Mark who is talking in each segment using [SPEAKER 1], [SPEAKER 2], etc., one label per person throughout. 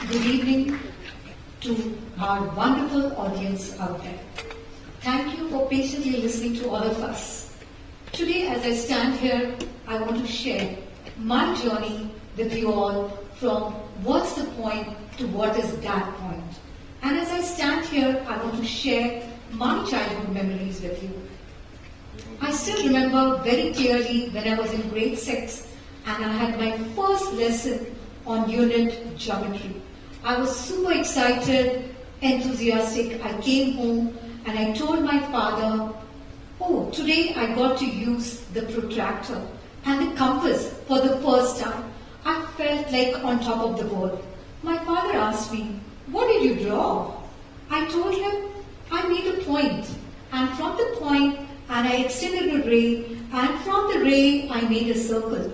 [SPEAKER 1] Good evening to our wonderful audience out there. Thank you for patiently listening to all of us. Today, as I stand here, I want to share my journey with you all from what's the point to what is that point. And as I stand here, I want to share my childhood memories with you. I still remember very clearly when I was in grade 6 and I had my first lesson on unit geometry. I was super excited, enthusiastic. I came home and I told my father, oh, today I got to use the protractor and the compass for the first time. I felt like on top of the world. My father asked me, what did you draw? I told him, I made a point, and from the point, and I extended a ray, and from the ray, I made a circle.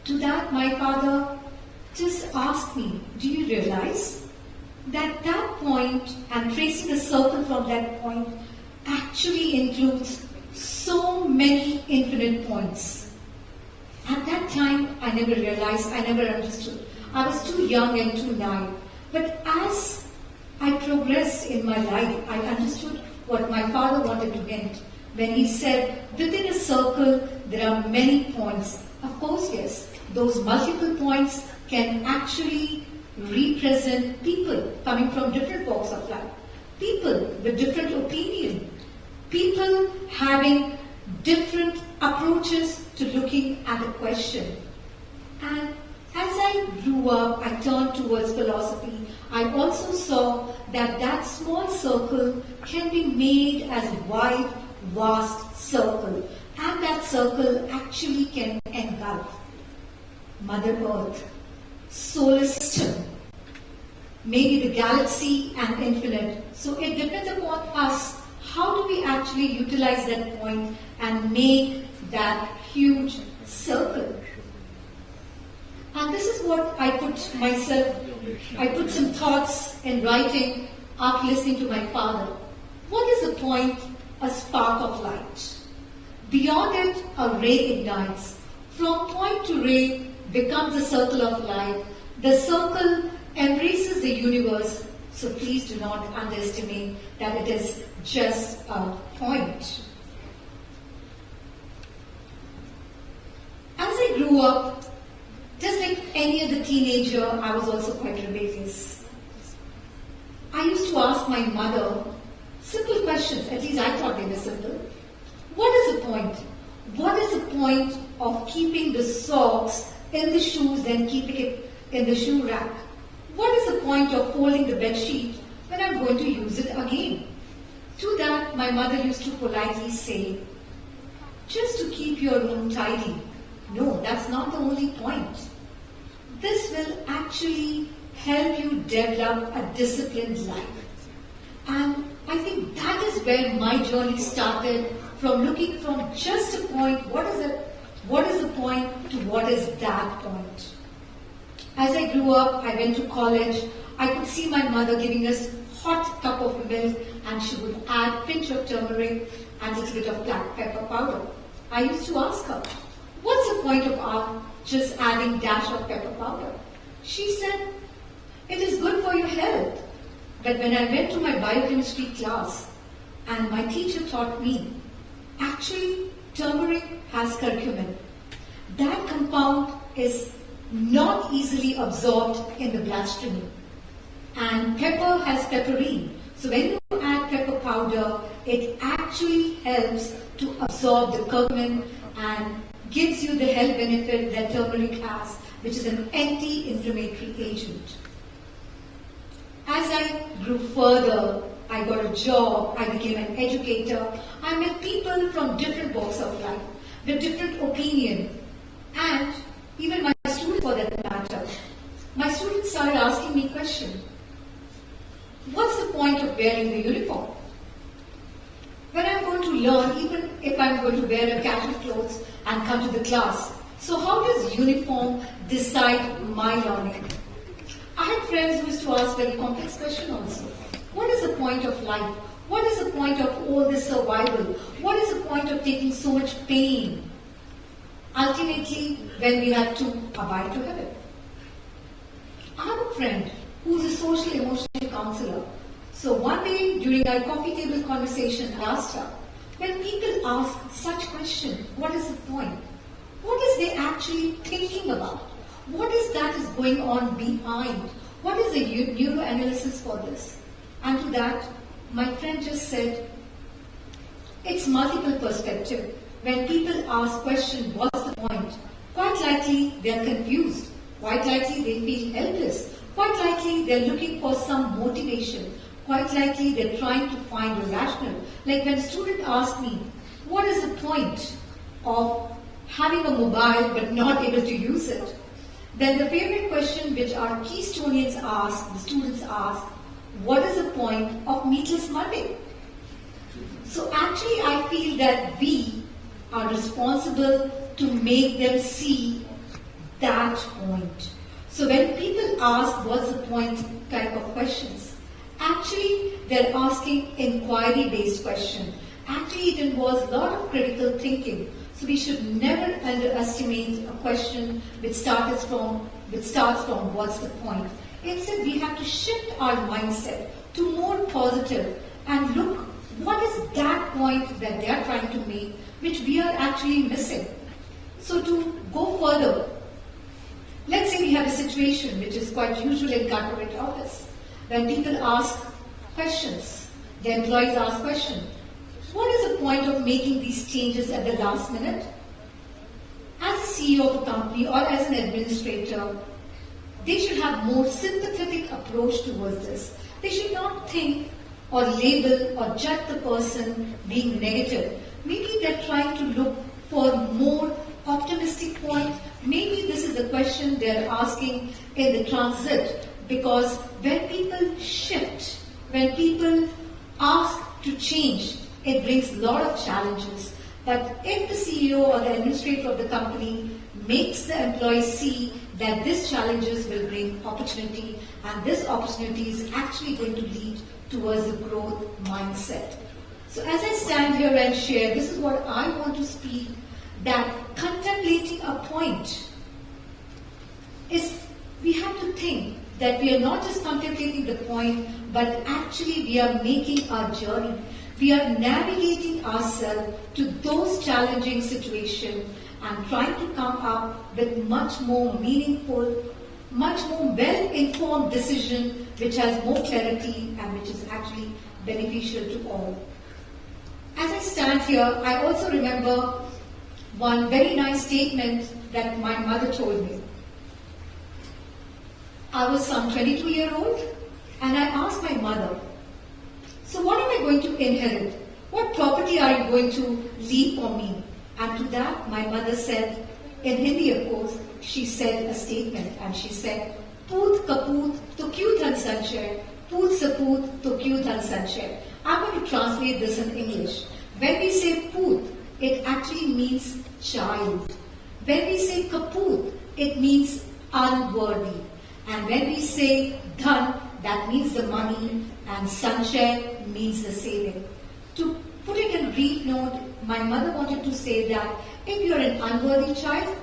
[SPEAKER 1] To that, my father just asked me, do you realize that that point and tracing a circle from that point actually includes so many infinite points? At that time, I never realized, I never understood. I was too young and too naive. But as I progressed in my life, I understood what my father wanted to hint when he said, within a circle, there are many points. Of course, yes, those multiple points can actually represent people coming from different walks of life, people with different opinion, people having different approaches to looking at a question. And as I grew up, I turned towards philosophy. I also saw that that small circle can be made as a wide, vast circle. And that circle actually can engulf Mother Earth, solar system, maybe the galaxy and infinite. So it depends upon us. How do we actually utilize that point and make that huge circle? And this is what I put some thoughts in writing after listening to my father. What is the point? A spark of light. Beyond it, a ray ignites. From point to ray becomes a circle of light. The circle embraces the universe, so please do not underestimate that it is just a point. As I grew up, just like any other teenager, I was also quite rebellious. I used to ask my mother simple questions, at least I thought they were simple. What is the point? What is the point of keeping the socks in the shoes and keeping it in the shoe rack? What is the point of folding the bed sheet when I'm going to use it again? To that, my mother used to politely say, just to keep your room tidy. No, that's not the only point. This will actually help you develop a disciplined life. And I think that is where my journey started, from looking from just a point, what is the point, to what is that point. As I grew up, I went to college, I could see my mother giving us hot cup of milk and she would add pinch of turmeric and a little bit of black pepper powder. I used to ask her, what's the point of just adding dash of pepper powder? She said, it is good for your health. But when I went to my biochemistry class and my teacher taught me, actually turmeric has curcumin. That compound is not easily absorbed in the bloodstream. And pepper has pepperine. So when you add pepper powder, it actually helps to absorb the curcumin and gives you the health benefit that turmeric has, which is an anti-inflammatory agent. As I grew further, I got a job, I became an educator, I met people from different walks of life, with different opinion, and even my students for that matter. My students started asking me questions. What's the point of wearing the uniform? When I'm going to learn, even if I'm going to wear a casual clothes and come to the class, so how does uniform decide my learning? I had friends who used to ask very complex questions also. What is the point of life? What is the point of all this survival? What is the point of taking so much pain? Ultimately, when we have to abide to heaven. I have a friend who's a social emotional counselor. So one day during our coffee table conversation, I asked her, when people ask such question, what is the point? What is they actually thinking about? What is that is going on behind? What is the neuroanalysis for this? And to that, my friend just said, it's multiple perspective. When people ask question, what's the point? Quite likely they are confused. Quite likely they feel helpless. Quite likely they're looking for some motivation. Quite likely they're trying to find a rationale. Like when a student asks me, what is the point of having a mobile but not able to use it? Then the favorite question which our Keystonians ask, the students ask, what is the point of Meatless Monday? So actually I feel that we are responsible to make them see that point. So when people ask what's the point type of questions, actually they're asking inquiry-based question. Actually it involves a lot of critical thinking. So we should never underestimate a question which starts from what's the point. Instead we have to shift our mindset to more positive and look what is that point that they are trying to make which we are actually missing. So to go further, let's say we have a situation which is quite usual in corporate office. When people ask questions, the employees ask questions, what is the point of making these changes at the last minute? As a CEO of a company or as an administrator, they should have more sympathetic approach towards this. They should not think or label or judge the person being negative. Maybe they're trying to look for more optimistic point. Maybe this is the question they're asking in the transit, because when people shift, when people ask to change, it brings a lot of challenges. But if the CEO or the administrator of the company makes the employees see that these challenges will bring opportunity and this opportunity is actually going to lead towards a growth mindset. So as I stand here and share, this is what I want to speak, that contemplating a point is, we have to think that we are not just contemplating the point, but actually we are making our journey. We are navigating ourselves to those challenging situations and trying to come up with much more meaningful, much more well-informed decision which has more clarity and which is actually beneficial to all. As I stand here, I also remember one very nice statement that my mother told me. I was some 22-year-old and I asked my mother, so what am I going to inherit? What property are you going to leave for me? And to that my mother said, in Hindi of course, she said a statement and she said, Poot kapoot to kyun than sanchay, poot sapoot to kyun than sanchay. I'm going to translate this in English. When we say poot, it actually means child. When we say kapoot, it means unworthy. And when we say dhan, that means the money, and sanchay means the saving. To put it in brief note, my mother wanted to say that if you are an unworthy child,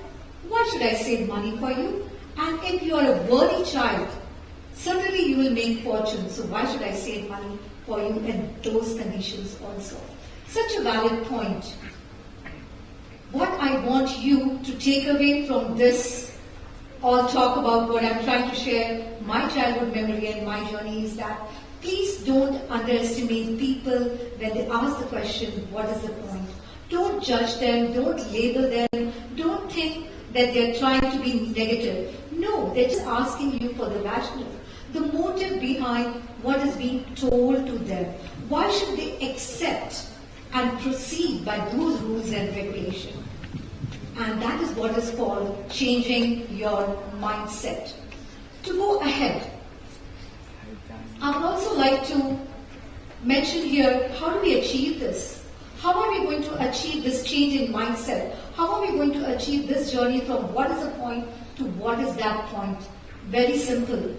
[SPEAKER 1] why should I save money for you? And if you are a worthy child, certainly you will make fortune, so why should I save money for you in those conditions also? Such a valid point. What I want you to take away from this or talk about what I'm trying to share, my childhood memory and my journey, is that please don't underestimate people when they ask the question, what is the point? Don't judge them, don't label them, don't think that they're trying to be negative. No, they're just asking you for the rationale, the motive behind what is being told to them. Why should they accept and proceed by those rules and regulations? And that is what is called changing your mindset. To go ahead, I would also like to mention here, how do we achieve this? How are we going to achieve this change in mindset? How are we going to achieve this journey from what is the point to what is that point? Very simple.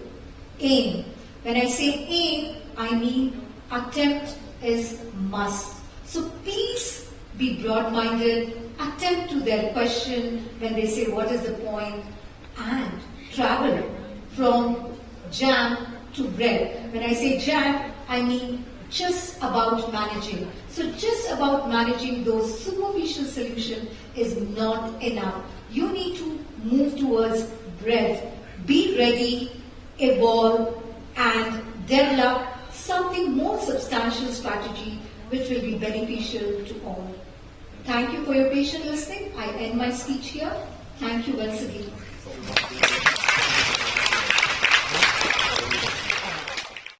[SPEAKER 1] Aim. When I say aim, I mean attempt is must. So please be broad-minded, attend to their question when they say what is the point, and travel. from jam to bread. When I say jam, I mean just about managing. So just about managing those superficial solutions is not enough. You need to move towards breadth. Be ready, evolve, and develop something more substantial strategy which will be beneficial to all. Thank you for your patient listening. I end my speech here. Thank you once again.